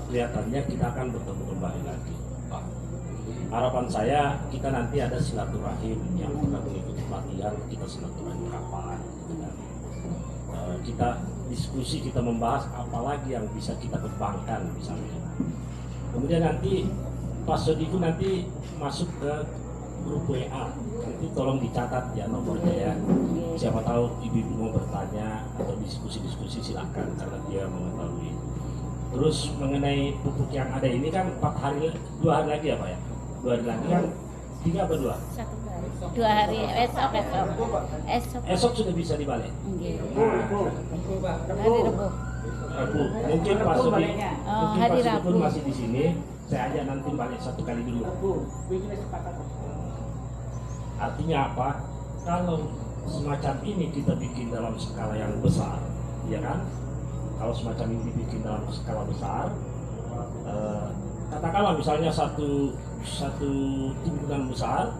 kelihatannya kita akan bertemu kembali lagi, Pak. Harapan saya kita nanti ada silaturahim yang pernah mengikuti pelatihan, kita silaturahim kapan, gitu kan. Kita diskusi, kita membahas apa lagi yang bisa kita kembangkan misalnya. Kemudian nanti Pak Sodiku nanti masuk ke grup WA, nanti tolong dicatat ya nomornya ya. Siapa tahu ibu-ibu mau bertanya atau diskusi-diskusi silakan karena dia mengetahui. Terus mengenai pupuk yang ada ini kan 2 hari lagi ya Pak ya? 2 hari lagi kan 3 atau 2?
2 hari, esok
sudah bisa dibalik.
Hari Rabu.
Mungkin Pak Sodi, mungkin
hari
Pak Sodi pun
Rabu.
masih di sini. Saya ajak nanti balik 1 kali dulu. Artinya apa? Kalau semacam ini kita bikin dalam skala yang besar, ya kan? Kalau semacam ini dibikin dalam skala besar, katakanlah misalnya satu timbunan besar,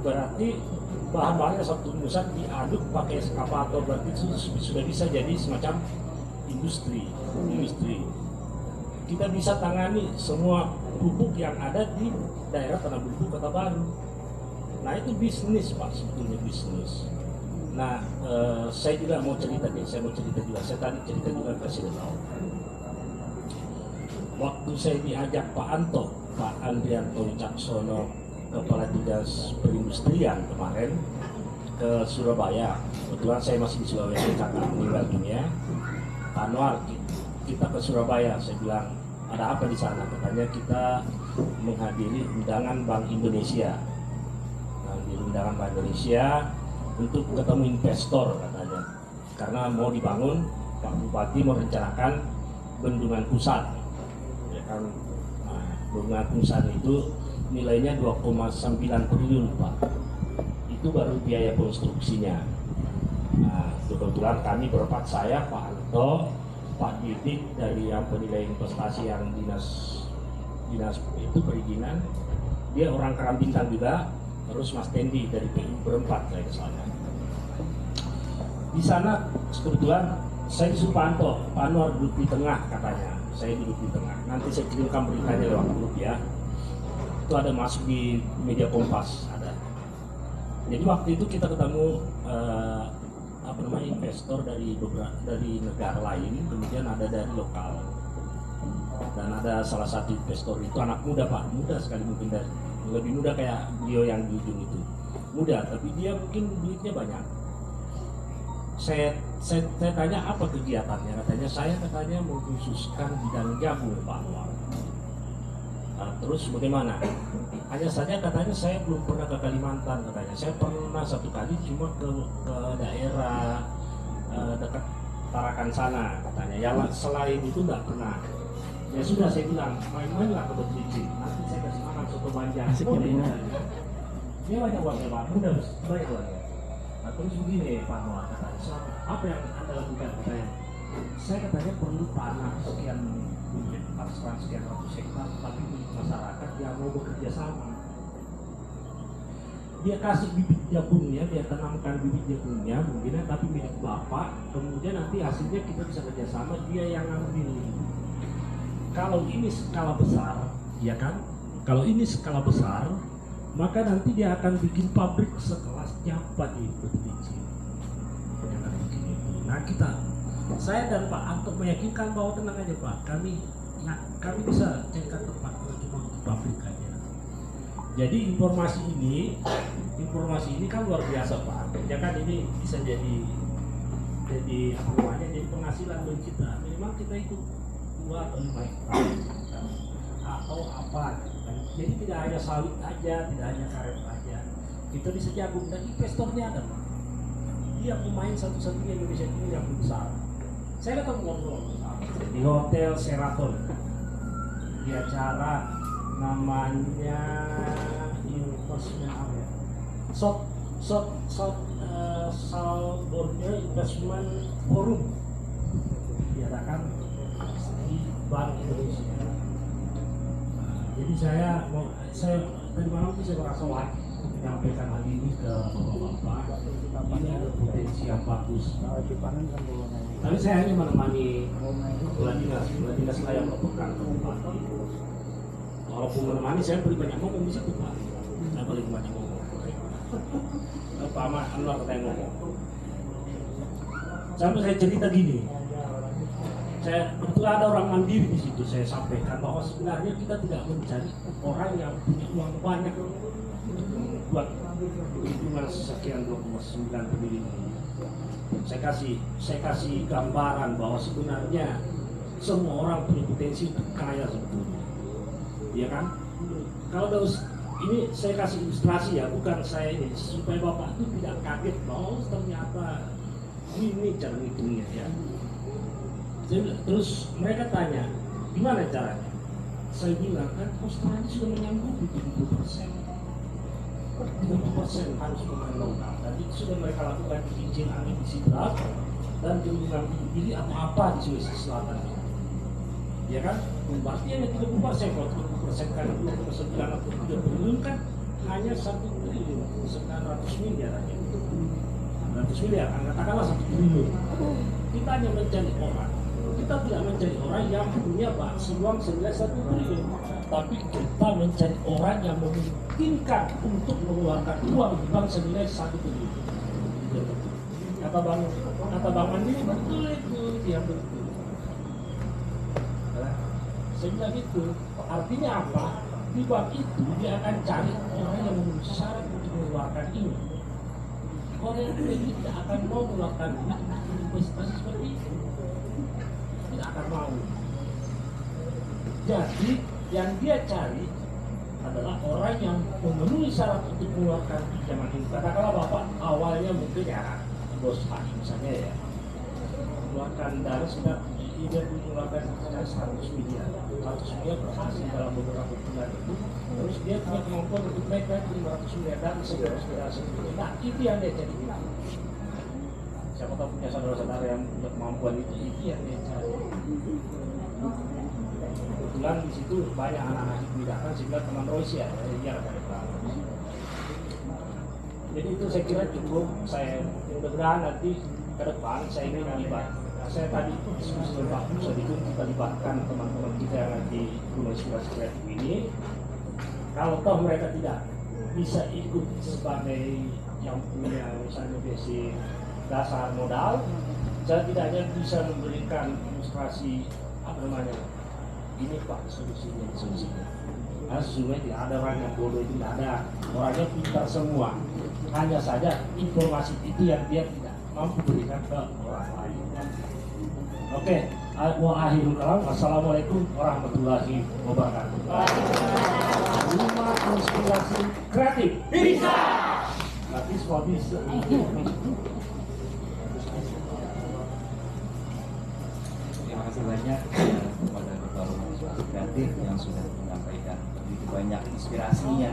berarti bahan-bahannya satu timbunan diaduk pakai eskavator, berarti sudah bisa jadi semacam industri. Kita bisa tangani semua pupuk yang ada di daerah Tanah Bumbu Kota Baru. Nah itu bisnis Pak, sebetulnya bisnis. Nah saya juga mau cerita nih, saya tadi cerita juga kasih tahu. Waktu saya diajak Pak Anto, Pak Andrianto Wicaksono, Kepala Dinas Perindustrian kemarin ke Surabaya. Kebetulan saya masih di Sulawesi, kakak meninggal dunia. Pak Anwar, kita ke Surabaya, saya bilang ada apa di sana? Katanya kita menghadiri undangan Bank Indonesia. Nah, di undangan Bank Indonesia untuk ketemu investor katanya, karena mau dibangun, Pak Bupati merencanakan bendungan pusat, ya kan? Nah, bendungan pusat itu nilainya 2,9 triliun Pak. Itu baru biaya konstruksinya. Nah, kebetulan kami berempat, saya, Pak Anto, Pak Didik dari yang penilai investasi yang dinas itu perizinan, dia orang Karang Bintang juga, terus Mas Tendi dari PU berempat saya ke sana. Di sana kebetulan saya disuruh Pak Anto, Pak Anwar duduk di tengah katanya, saya duduk di tengah. Nanti saya kirimkan beritanya lewat grup ya. Itu ada masuk di media Kompas ada. Jadi waktu itu kita ketemu investor dari negara lain, kemudian ada dari lokal, dan ada salah satu investor itu anak muda Pak, muda sekali, mungkin dari lebih muda kayak beliau yang di ujung itu, muda tapi dia mungkin duitnya banyak. Saya tanya apa kegiatannya, katanya saya mau khususkan bidang jagung Pak Anwar. Terus bagaimana? Hanya saja katanya saya belum pernah ke Kalimantan katanya. Saya pernah 1 kali cuma ke daerah dekat Tarakan sana katanya. Yang selain itu nggak pernah. Ya sudah saya bilang main-mainlah ke Belitung. Nanti saya kasih makan soto banjar. Dia banyak uangnya Pak, mudah banyak uangnya. Nah, terus begini Pak Anwar katanya, apa yang Anda lakukan katanya? Saya katanya perlu tanah sekian sekian ratus hektar, tapi masyarakat yang mau bekerja sama. Dia kasih bibit jagungnya, dia tanamkan bibit jagungnya mungkin, tapi milik bapak. Kemudian nanti hasilnya kita bisa kerjasama, dia yang ngambil. Kalau ini skala besar, ya kan? Kalau ini skala besar, maka nanti dia akan bikin pabrik sekelas Japa di Belitung. Nah saya dan Pak Anto meyakinkan bahwa tenang aja Pak, kami bisa carikan tempat cuma untuk pabrik aja. Jadi informasi ini kan luar biasa Pak. Ya kan ini bisa jadi apa namanya, jadi penghasilan bagi kita. Minimal kita itu 2 atau 5 hektar atau apa. Jadi tidak hanya sawit aja, tidak hanya karet aja. Kita bisa jagung dan investornya ada Pak. Dia pemain satu-satunya Indonesia ini yang besar. Saya ketemu ngobrol di Hotel Sheraton di acara namanya Salbornya Investment Forum diadakan di Bank Indonesia. Jadi saya dari malam itu saya merasa wajib menyampaikan hal ini ke bapak-bapak. Ini ada potensi yang bagus. Tapi saya hanya menemani kepala dinas saya melaporkan ke bupati. Walaupun menemani, saya beri banyak ngomong di situ Pak. Saya beri banyak ngomong. Pak Ahmad Anwar katanya ngomong. Sampai saya cerita gini. Saya betul ada orang mandiri di situ. Saya sampaikan bahwa sebenarnya kita tidak mencari orang yang punya uang banyak buat hitungan sekian 2,9 triliun. Saya kasih gambaran bahwa sebenarnya semua orang punya potensi untuk kaya sebetulnya, ya kan? Kalau ini saya kasih ilustrasi ya, bukan saya ini, supaya Bapak itu tidak kaget bahwa ternyata ini cara ngitungnya ya. Terus mereka tanya, gimana caranya? Saya bilang kan Australia sudah menyanggupi 70%. 70% harus pemain lokal. Dan itu sudah mereka lakukan di Kincin Angin di Sidrap dan di Gunung Gili atau apa di Sulawesi Selatan. Ya kan? Berarti hanya 30%. Kalau 30% kali 2,9 atau 3 triliun kan hanya 1 triliun, 900 miliar aja. 100 miliar, katakanlah 1 triliun. Kita hanya mencari orang. Kita tidak mencari orang yang punya uang senilai 1 triliun, tapi kita mencari orang yang memungkinkan untuk mengeluarkan uang di bank senilai 1 triliun. Kata Bang Andi betul itu, dia betul. Saya bilang itu, artinya apa? Di bank itu dia akan cari orang yang memenuhi syarat untuk mengeluarkan ini. Orang yang tidak akan mau mengeluarkan investasi seperti itu. Tidak akan mau. Jadi yang dia cari adalah orang yang memenuhi syarat untuk mengeluarkan pinjaman ini. Katakanlah Bapak awalnya mungkin ya bos Pak misalnya ya mengeluarkan dana sekitar dia mengeluarkan sekitar 100 miliar. 100 miliar berhasil dalam beberapa bulan itu. Terus dia punya kemampuan untuk naik ke 500 miliar dan saudara-saudara sendiri. Nah itu yang dia cari. Siapa tahu punya saudara-saudara yang punya kemampuan itu yang dia cari. Kebetulan di situ banyak anak-anak dipindahkan sehingga teman Royce ya, dari Pak. Jadi itu saya kira cukup. Saya mudah-mudahan nanti ke depan saya ingin melibat. Saya tadi diskusi dengan Pak Sadikin, kita libatkan teman-teman kita yang nanti Gunung Inspirasi Kreatif ini. Kalau toh mereka tidak bisa ikut sebagai yang punya misalnya basic dasar modal, saya tidak hanya bisa memberikan ilustrasi apa namanya, ini Pak solusinya. Karena sesungguhnya tidak ada orang yang bodoh, itu tidak ada, orangnya pintar semua. Hanya saja informasi itu yang dia tidak mampu berikan ke orang lain. Oke, wa akhirul kalam. Assalamualaikum warahmatullahi wabarakatuh. Rumah Inspirasi Kreatif bisa. Tapi semua bisa.
Terima kasih banyak kepada Ketua Rumah Inspirasi Kreatif yang sudah menyampaikan begitu banyak inspirasinya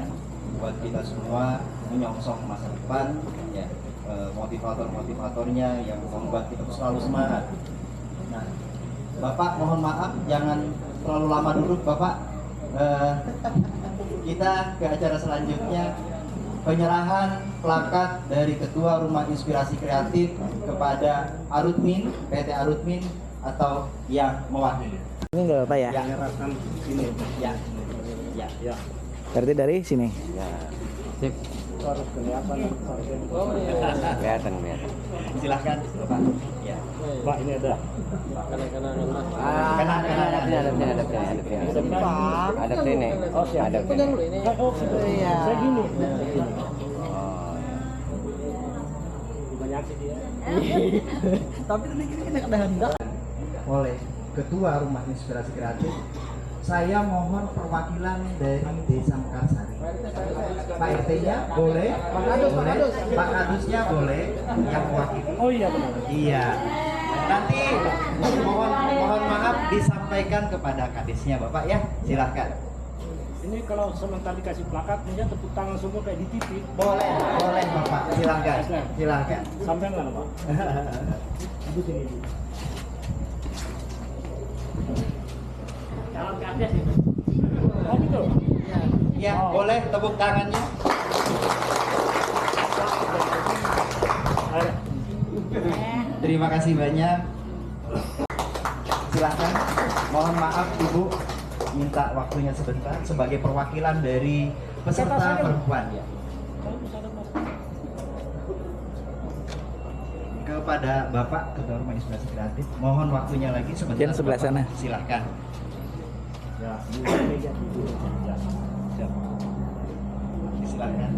buat kita semua menyongsong masa depan, ya, motivator-motivatornya yang membuat kita selalu semangat. Nah, Bapak mohon maaf jangan terlalu lama dulu Bapak. Kita ke acara selanjutnya, penyerahan plakat dari Ketua Rumah Inspirasi Kreatif kepada Arutmin, PT Arutmin atau yang mewakili.
Ini enggak apa ya?
Yang menyerahkan sini. Ya.
Berarti dari sini.
Ya.
Sip.
Harus kelihatan. Kelihatan. Silahkan Bapak. Ya.
Pak ini ada.
Ada sini.
Oh siap.
Ada sini.
Saya gini. Banyak sih dia.
Tapi tadi kita ada hendak oleh Ketua Rumah Inspirasi Kreatif. Saya mohon perwakilan dari Desa Mekarsari. Pak RT-nya boleh, Pak Kadusnya boleh, yang mewakili.
Oh iya benar.
Iya. Nanti mohon maaf disampaikan kepada kadesnya Bapak ya, silahkan.
Ini kalau sementara dikasih plakat, dia tepuk tangan semua kayak di TV.
Boleh Bapak, silahkan.
Sampai nggak Pak? Ibu sini. Jalan ke atas itu. Oh gitu?
Ya, boleh tepuk tangannya. Terima kasih banyak Silahkan. Mohon maaf Ibu, minta waktunya sebentar sebagai perwakilan dari peserta perempuan ya. Kepada Bapak Ketua Rumah Inspirasi Kreatif, mohon waktunya lagi sebentar.
Yang sebelah sana.
Silahkan.
Ya,
Silahkan.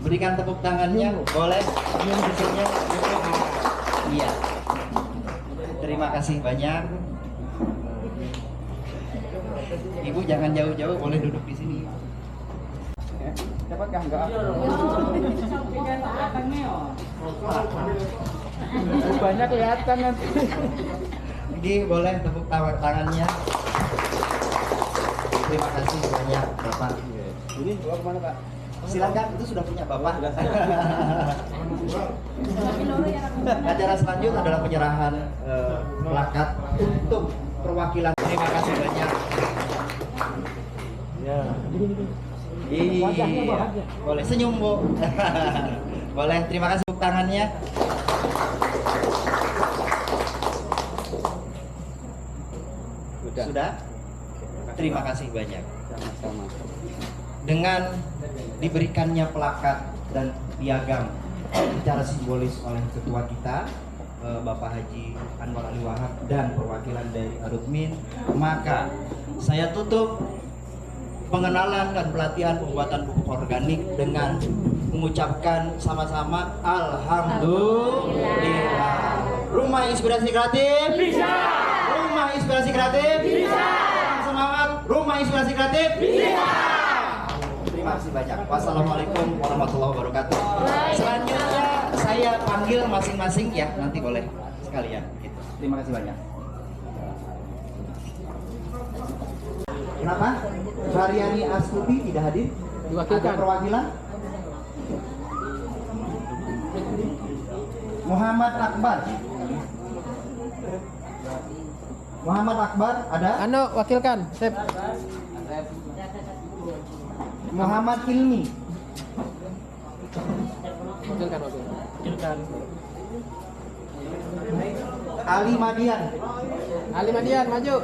Berikan tepuk tangannya, boleh? Iya. Terima kasih banyak. Ibu jangan jauh-jauh, boleh duduk di sini.
Dapat enggak? Banyak kelihatan nanti.
Jadi boleh tepuk tangannya. Terima kasih banyak Bapak.
Ini bawa kemana Pak?
Silakan, itu sudah punya Bapak. Acara selanjutnya adalah penyerahan plakat untuk perwakilan. Terima kasih banyak.
Ya.
Iya. Boleh senyum Bu. Boleh, terima kasih tepuk tangannya. Sudah? Terima kasih banyak.
Sama-sama.
Dengan diberikannya plakat dan piagam secara simbolis oleh ketua kita Bapak Haji Anwar Ali Wahab dan perwakilan dari Arutmin, maka saya tutup pengenalan dan pelatihan pembuatan pupuk organik dengan mengucapkan sama-sama Alhamdulillah. Rumah Inspirasi Kreatif bisa. Rumah Inspirasi Kreatif bisa. Semangat, Rumah Inspirasi Kreatif bisa. Terima kasih banyak. Wassalamualaikum warahmatullahi wabarakatuh. Selanjutnya saya panggil masing-masing ya, nanti boleh sekalian. Gitu. Terima kasih banyak. Kenapa? Variani Astuti tidak hadir?
Diwakilkan.
Ada perwakilan? Muhammad Akbar. Muhammad Akbar ada?
Ano, wakilkan. Sip.
Muhammad Ilmi.
Wakilkan, wakilkan.
Ali Madian.
Ali Madian, maju.